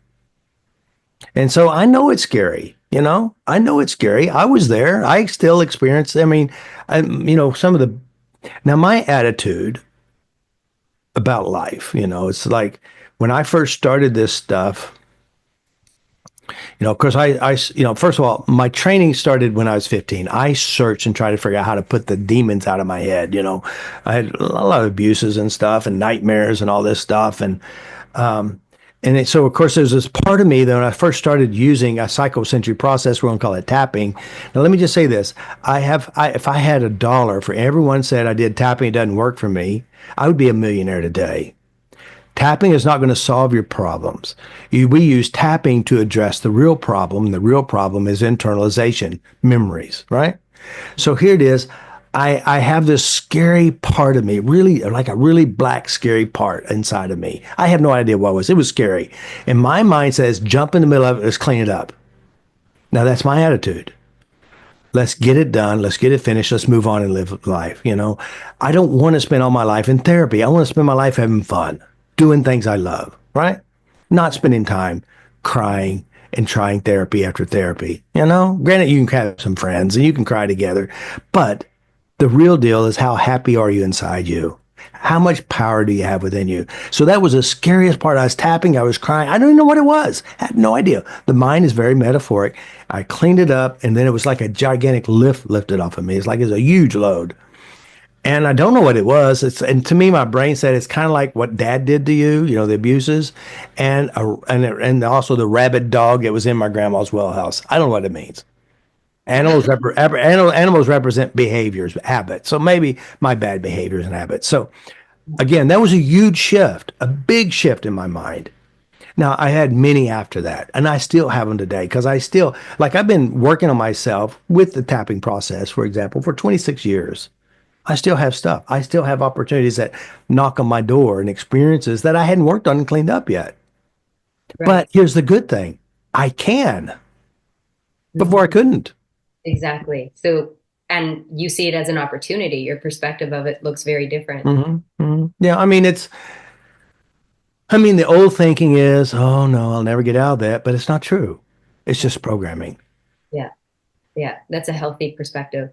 And so I know it's scary. I know it's scary. I was there. I still experience. Some of the now my attitude about life. It's like when I first started this stuff. Of course, first of all, my training started when I was 15. I searched and tried to figure out how to put the demons out of my head. I had a lot of abuses and stuff and nightmares and all this stuff. So of course, there's this part of me that when I first started using a psychosensory process, we're going to call it tapping. Now, let me just say this. If I had $1 for everyone said I did tapping, it doesn't work for me, I would be a millionaire today. Tapping is not going to solve your problems. We use tapping to address the real problem. The real problem is internalization, memories, right? So here it is. I have this scary part of me, really like a really black, scary part inside of me. I have no idea what it was. It was scary. And my mind says, jump in the middle of it, let's clean it up. Now that's my attitude. Let's get it done. Let's get it finished. Let's move on and live life. I don't want to spend all my life in therapy. I want to spend my life having fun, doing things I love, right? Not spending time crying and trying therapy after therapy. Granted, you can have some friends and you can cry together, but the real deal is how happy are you inside you? How much power do you have within you? So that was the scariest part. I was tapping, I was crying. I don't even know what it was. I had no idea. The mind is very metaphoric. I cleaned it up, and then it was like a gigantic lift lifted off of me. It's like it's a huge load. And I don't know what it was. And to me, my brain said it's kind of like what dad did to you, the abuses, and also the rabid dog that was in my grandma's well house. I don't know what it means. Animals represent behaviors, habits. So maybe my bad behaviors and habits. So again, that was a huge shift, a big shift in my mind. Now, I had many after that, and I still have them today because I've been working on myself with the tapping process, for example, for 26 years. I still have stuff. I still have opportunities that knock on my door and experiences that I hadn't worked on and cleaned up yet. Right. But here's the good thing. I can. Before I Mhm. couldn't. Exactly. So, and you see it as an opportunity. Your perspective of it looks very different. Yeah, the old thinking is, oh no, I'll never get out of that, but it's not true. It's just programming. Yeah. Yeah. That's a healthy perspective.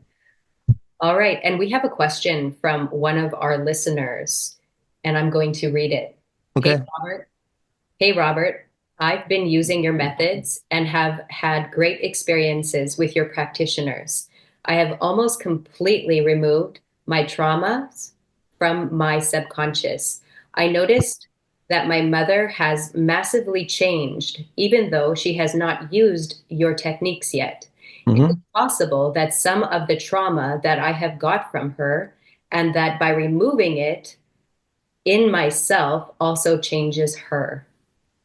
All right. And we have a question from one of our listeners, and I'm going to read it. Hey, Okay. Robert. Hey, Robert. I've been using your methods and have had great experiences with your practitioners. I have almost completely removed my traumas from my subconscious. I noticed that my mother has massively changed, even though she has not used your techniques yet. Is it Hmm. possible that some of the trauma that I have got from her, and that by removing it in myself also changes her?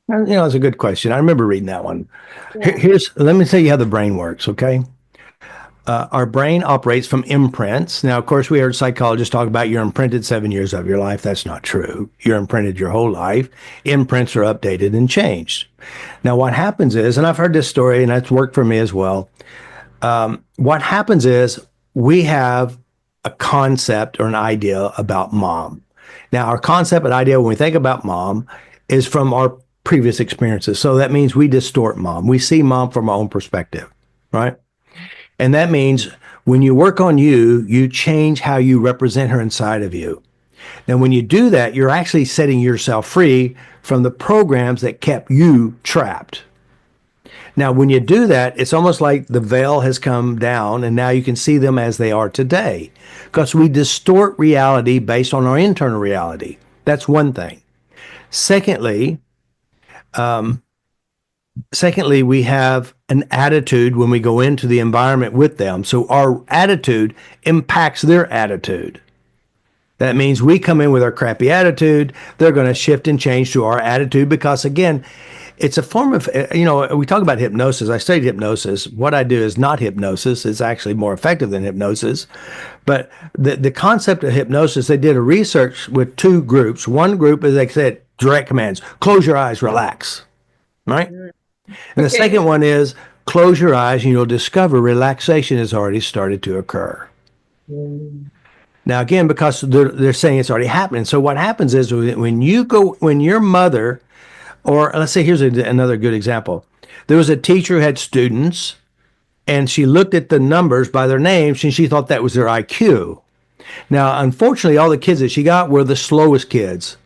It's a good question. I remember reading that one. Yeah. Let me tell you how the brain works, okay? Our brain operates from imprints. Now, of course, we heard psychologists talk about you're imprinted 7 years of your life. That's not true. You're imprinted your whole life. Imprints are updated and changed. Now, what happens is, and I've heard this story, and that's worked for me as well. What happens is we have a concept or an idea about mom. Now, our concept and idea when we think about mom is from our previous experiences. So that means we distort mom. We see mom from our own perspective, right? And that means when you work on you, you change how you represent her inside of you. Now, when you do that, you're actually setting yourself free from the programs that kept you trapped. Now, when you do that, it's almost like the veil has come down and now you can see them as they are today because we distort reality based on our internal reality. That's one thing. Secondly, secondly, we have an attitude when we go into the environment with them. So our attitude impacts their attitude. That means we come in with our crappy attitude. They're going to shift and change to our attitude because, again, it's a form of, we talk about hypnosis. I studied hypnosis. What I do is not hypnosis. It's actually more effective than hypnosis. But the concept of hypnosis, they did a research with two groups. One group, as they said, direct commands, close your eyes, relax, right? Mm. And the Okay. second one is close your eyes and you'll discover relaxation has already started to occur. Mm. Now, again, because they're saying it's already happening. So what happens is when your mother, or let's say, here's another good example. There was a teacher who had students and she looked at the numbers by their names and she thought that was their IQ. Now, unfortunately, all the kids that she got were the slowest kids.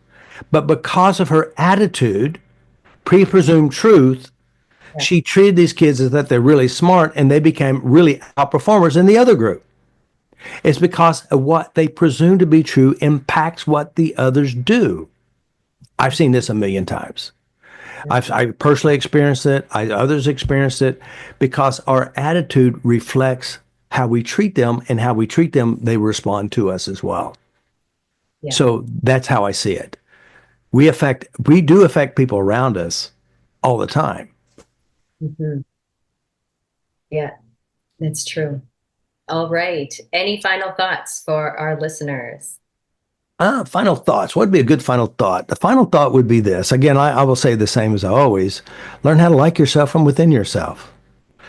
But because of her attitude, pre-presumed truth, Yeah. she treated these kids as that they're really smart and they became really outperformers in the other group. It's because of what they presume to be true impacts what the others do. I've seen this a million times. I personally experienced it. Others experienced it because our attitude reflects how we treat them, and how we treat them, they respond to us as well. Yeah. So that's how I see it. We do affect people around us all the time. Hmm. Yeah, that's true. All right. Any final thoughts for our listeners? Final thoughts. What would be a good final thought? The final thought would be this. Again, I will say the same as I always learn how to like yourself from within yourself.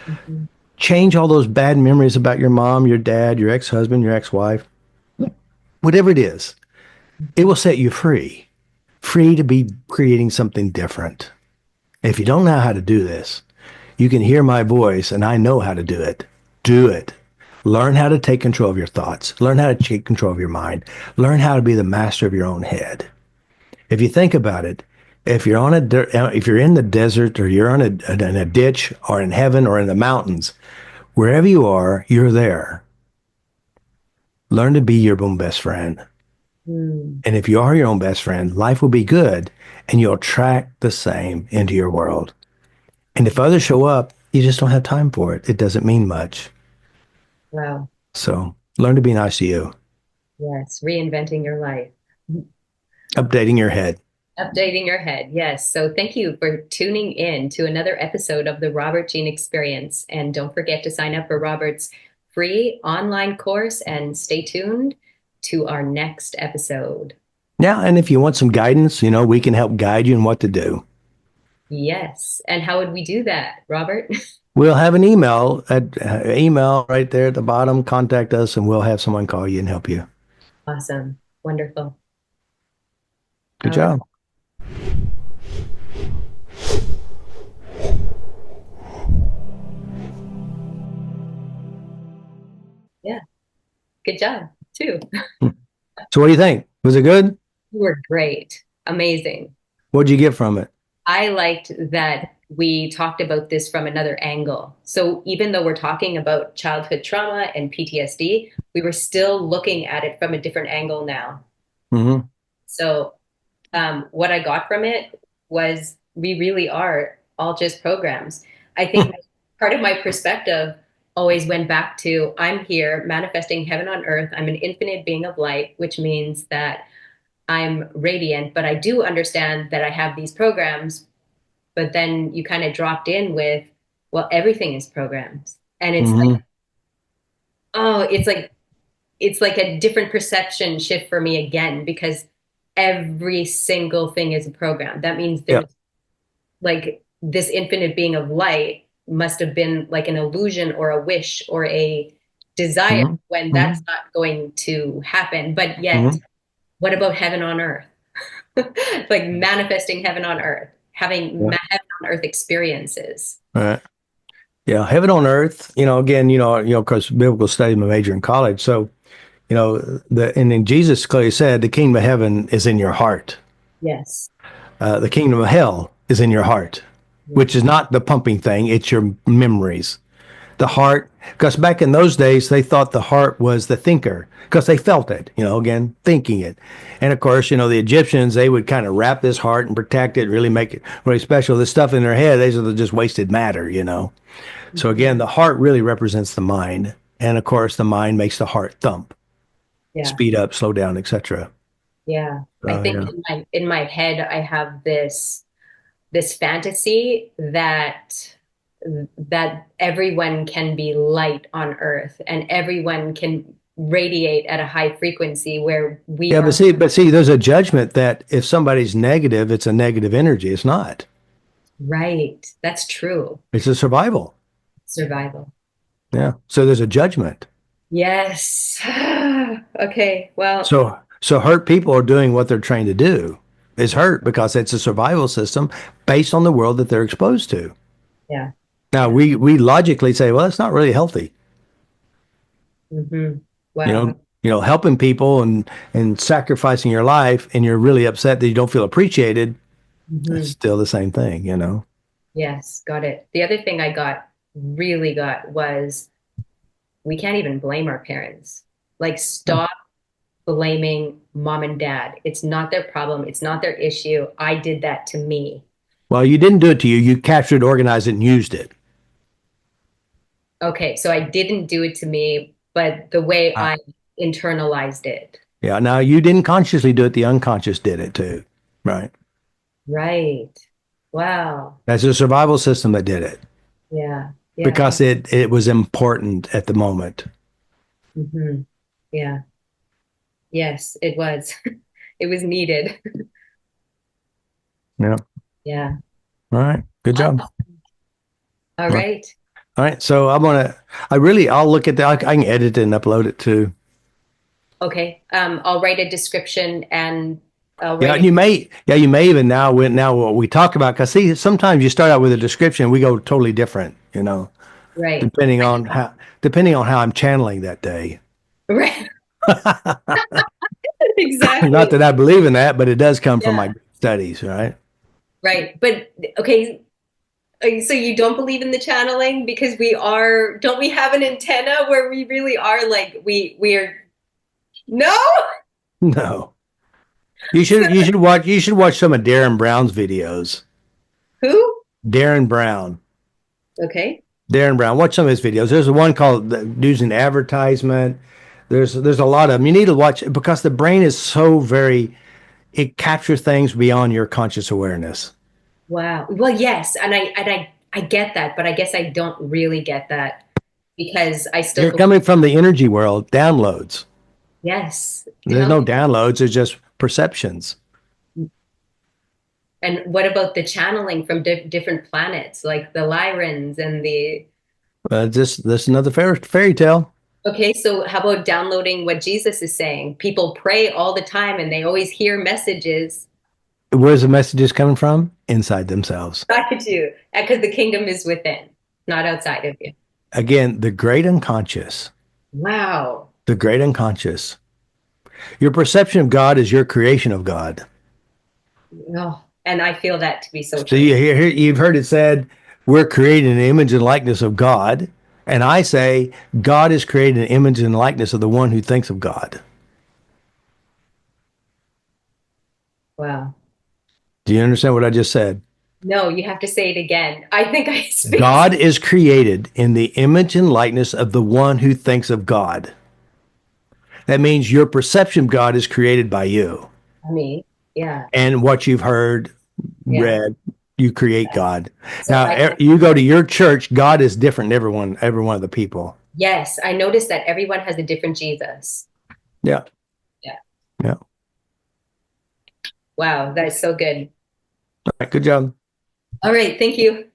Mhm. Change all those bad memories about your mom, your dad, your ex husband, your ex wife, whatever it is. It will set you free, free to be creating something different. If you don't know how to do this, you can hear my voice and I know how to do it. Do it. Learn how to take control of your thoughts. Learn how to take control of your mind. Learn how to be the master of your own head. If you think about it, if you're in the desert or you're in a ditch or in heaven or in the mountains, wherever you are, you're there. Learn to be your own best friend. Mm. And if you are your own best friend, life will be good and you'll attract the same into your world. And if others show up, you just don't have time for it. It doesn't mean much. Wow. So learn to be nice to you, Yes. Reinventing your life. updating your head. Updating your head. Yes. So thank you for tuning in to another episode of the Robert Jean Experience. And don't forget to sign up for Robert's free online course and stay tuned to our next episode. Yeah. And if you want some guidance, we can help guide you in what to do. Yes. And how would we do that, Robert? We'll have an email right there at the bottom. Contact us and we'll have someone call you and help you. Awesome. Wonderful. Good All right. job. Yeah. Good job, too. So what do you think? Was it good? You were great. Amazing. What'd you get from it? I liked that we talked about this from another angle. So even though we're talking about childhood trauma and PTSD, we were still looking at it from a different angle now. Hmm. So what I got from it was we really are all just programs. I think part of my perspective always went back to I'm here manifesting heaven on earth. I'm an infinite being of light, which means that I'm radiant, but I do understand that I have these programs. But then you kind of dropped in with, well, everything is programs. And it's like, Hmm. oh, it's like a different perception shift for me again because every single thing is a program. That means Yeah. there's like this infinite being of light must have been like an illusion or a wish or a desire Hmm. when that's Hmm. not going to happen. But yet, Hmm. what about heaven on earth? Like manifesting heaven on earth, having Yeah. heaven on earth experiences. All right. Yeah. Heaven on earth, again, because biblical study, my major in college. So, and then Jesus clearly said, the kingdom of heaven is in your heart. Yes. The kingdom of hell is in your heart, which Yes. is not the pumping thing. It's your memories. The heart, because back in those days, they thought the heart was the thinker because they felt it, again, thinking it. And of course, the Egyptians, they would kind of wrap this heart and protect it, really make it really special. This stuff in their head, they are just wasted matter. So Mhm. again, the heart really represents the mind. And of course, the mind makes the heart thump, Yeah. speed up, slow down, etc. Yeah. I think Yeah. in my head I have this fantasy that everyone can be light on earth and everyone can radiate at a high frequency where we Yeah, but are see, there's a judgment that if somebody's negative, it's a negative energy. It's not. right. That's true. It's a survival. Survival. Yeah. So there's a judgment. Yes. Okay. Well, So hurt people are doing what they're trained to do. Is hurt because it's a survival system based on the world that they're exposed to. yeah. Now Yeah. we logically say, well, it's not really healthy. You Wow. know, helping people and sacrificing your life, and you're really upset that you don't feel appreciated. It's hmm still the same thing. Yes, got it. The other thing I really got was we can't even blame our parents. Like, stop blaming mom and dad. It's not their problem. It's not their issue. I did that to me. Well, you didn't do it to you. You captured, organized it, and used it. Okay, so I didn't do it to me, but the way Uh, I internalized it. yeah. Now you didn't consciously do it. The unconscious did it too. Right. Right. Wow. That's a survival system that did it Yeah. Yeah. because it was important at the moment. hmm Yeah. Yes, it was. It was needed. Yeah. Yeah. All right. Good job. All All right. right. So I'll look at that. I can edit it and upload it too. Okay. I'll write a description and I'll Yeah. write And it. you may even now what we talk about, because see, sometimes you start out with a description, we go totally different, Right. depending on how I'm channeling that day. Right. Not Exactly. that I believe in that, but it does come from Yeah. my studies, right? Right. But okay, so you don't believe in the channeling because don't we have an antenna where we really are like we are no? No. You should watch some of Darren Brown's videos. Who? Darren Brown. Okay. Darren Brown. Watch some of his videos. There's one called Using Advertisement. There's a lot of them. You need to watch it because the brain is so very, it captures things beyond your conscious awareness. Wow. Well, yes, and I get that, but I guess I don't really get that because I still They're believe coming from the energy world, downloads. yes. There's Tell no me. downloads, there's just perceptions. And what about the channeling from different planets like the Lyrans and the This another fairy tale. okay, so how about downloading what Jesus is saying? People pray all the time and they always hear messages. Where's the messages coming from? Inside themselves. Got you. Because the kingdom is within, not outside of you. Again, the great unconscious. Wow. The great unconscious. Your perception of God is your creation of God. Oh, And I feel that to be so So true. you've heard it said, we're created in the image and likeness of God. And I say, God is created in the image and likeness of the one who thinks of God. Wow. Do you understand what I just said? No, you have to say it again. I think I spaced. God is created in the image and likeness of the one who thinks of God. That means your perception of God is created by you. Me. Yeah. And what you've heard, Yeah. read, you create God. So Now, I can, you go to your church, God is different than every one of the people. yes, I noticed that everyone has a different Jesus. Yeah. Yeah. Yeah. All Wow, that is so good. right, good job. All right, thank you.